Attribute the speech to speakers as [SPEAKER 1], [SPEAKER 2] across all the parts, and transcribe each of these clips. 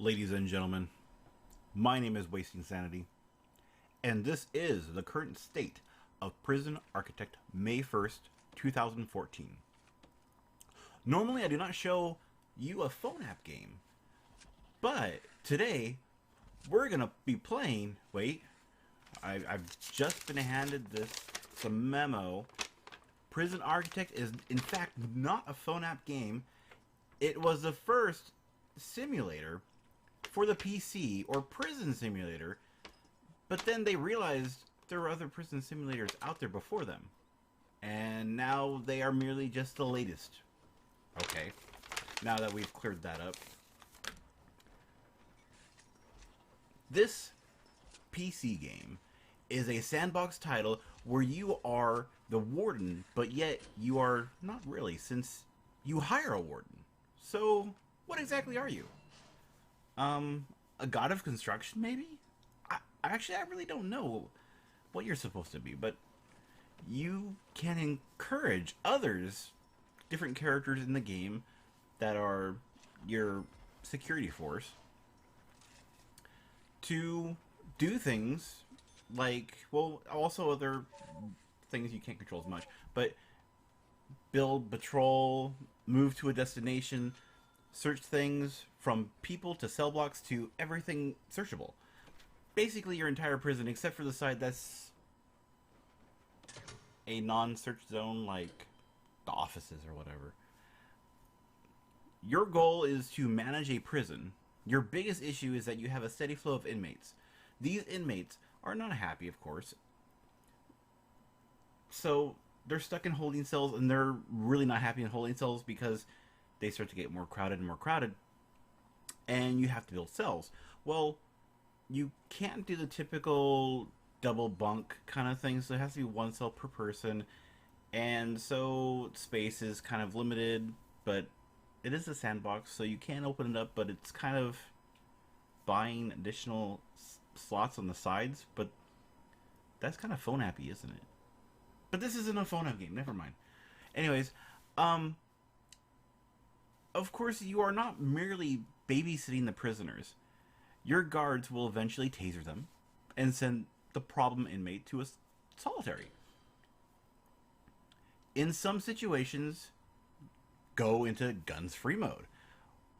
[SPEAKER 1] Ladies and gentlemen, my name is Wasting Sanity, and this is the current state of Prison Architect May 1st, 2014. Normally, I do not show you a phone app game, but today we're gonna be playing. Wait, I've just been handed this memo. Prison Architect is, in fact, not a phone app game. It was the first simulator for the PC, or prison simulator, but then they realized there were other prison simulators out there before them, and now they are merely just the latest. Okay, now that we've cleared that up, this PC game is a sandbox title where you are the warden, but yet you are not really, since you hire a warden. So, what exactly are you? A god of construction, maybe? I really don't know what you're supposed to be, but you can encourage others, different characters in the game that are your security force, to do things like, well, also other things you can't control as much, but build, patrol, move to a destination, search things from people to cell blocks to everything searchable. Basically your entire prison, except for the side that's a non-search zone, like the offices or whatever. Your goal is to manage a prison. Your biggest issue is that you have a steady flow of inmates. These inmates are not happy, of course. So they're stuck in holding cells, and they're really not happy in holding cells because they start to get more crowded and more crowded, and you have to build cells. Well, you can't do the typical double bunk kind of thing, so it has to be one cell per person, and so space is kind of limited, but it is a sandbox, so you can open it up, but it's kind of buying additional slots on the sides, but that's kind of phone appy, isn't it? But this isn't a phone app game, never mind. Anyways, of course, you are not merely babysitting the prisoners. Your guards will eventually taser them and send the problem inmate to a solitary. In some situations, go into guns free mode,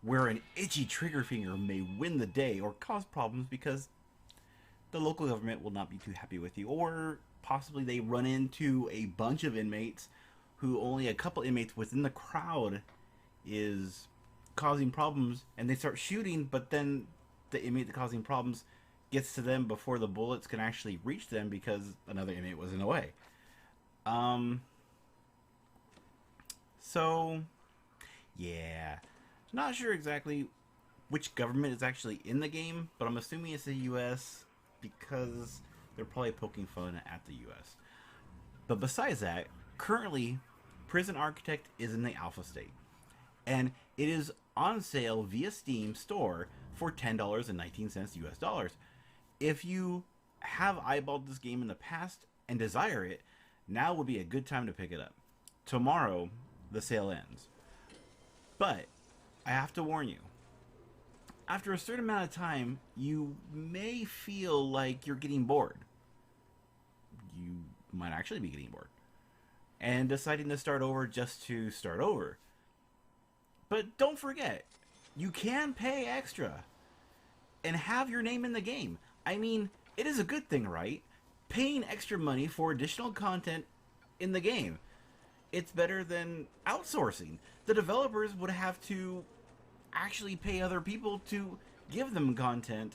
[SPEAKER 1] where an itchy trigger finger may win the day or cause problems because the local government will not be too happy with you, or possibly they run into a bunch of inmates who only a couple inmates within the crowd is causing problems, and they start shooting, but then the inmate that's causing problems gets to them before the bullets can actually reach them because another inmate was in the way. So, yeah. Not sure exactly which government is actually in the game, but I'm assuming it's the US because they're probably poking fun at the US. But besides that, currently, Prison Architect is in the alpha state, and it is on sale via Steam store for $10.19 US dollars. If you have eyeballed this game in the past and desire it, now would be a good time to pick it up. Tomorrow, the sale ends. But I have to warn you, after a certain amount of time, you may feel like you're getting bored. You might actually be getting bored and deciding to start over just to start over. But don't forget, you can pay extra and have your name in the game. I mean, it is a good thing, right? Paying extra money for additional content in the game. It's better than outsourcing. The developers would have to actually pay other people to give them content.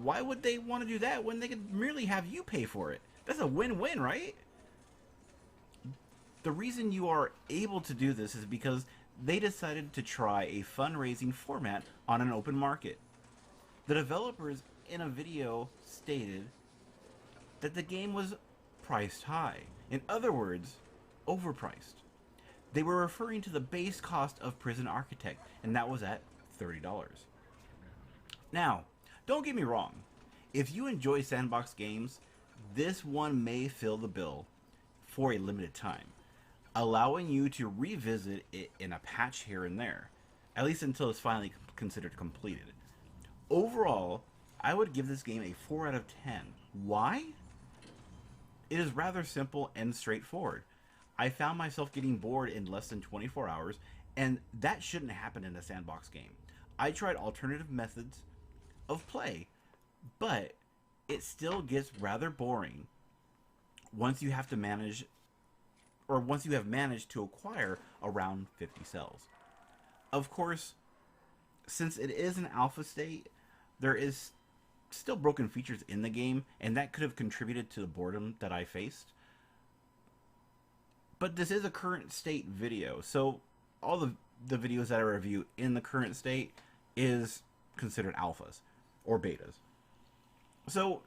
[SPEAKER 1] Why would they want to do that when they could merely have you pay for it? That's a win-win, right? The reason you are able to do this is because they decided to try a fundraising format on an open market. The developers in a video stated that the game was priced high. In other words, overpriced. They were referring to the base cost of Prison Architect, and that was at $30. Now, don't get me wrong. If you enjoy sandbox games, this one may fill the bill for a limited time, allowing you to revisit it in a patch here and there, at least until it's finally considered completed. Overall, I would give this game a 4 out of 10. Why? It is rather simple and straightforward. I found myself getting bored in less than 24 hours, and that shouldn't happen in a sandbox game. I tried alternative methods of play, but it still gets rather boring once you have to manage, or once you have managed to acquire around 50 cells. Of course, since it is an alpha state, there is still broken features in the game, and that could have contributed to the boredom that I faced. But this is a current state video, so all the videos that I review in the current state is considered alphas or betas. So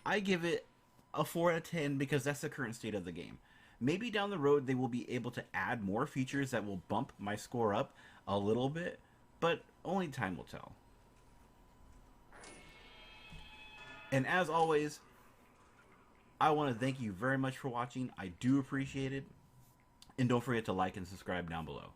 [SPEAKER 1] I give it a 4 out of 10 because that's the current state of the game. Maybe down the road they will be able to add more features that will bump my score up a little bit, but only time will tell. And as always, I want to thank you very much for watching. I do appreciate it. And don't forget to like and subscribe down below.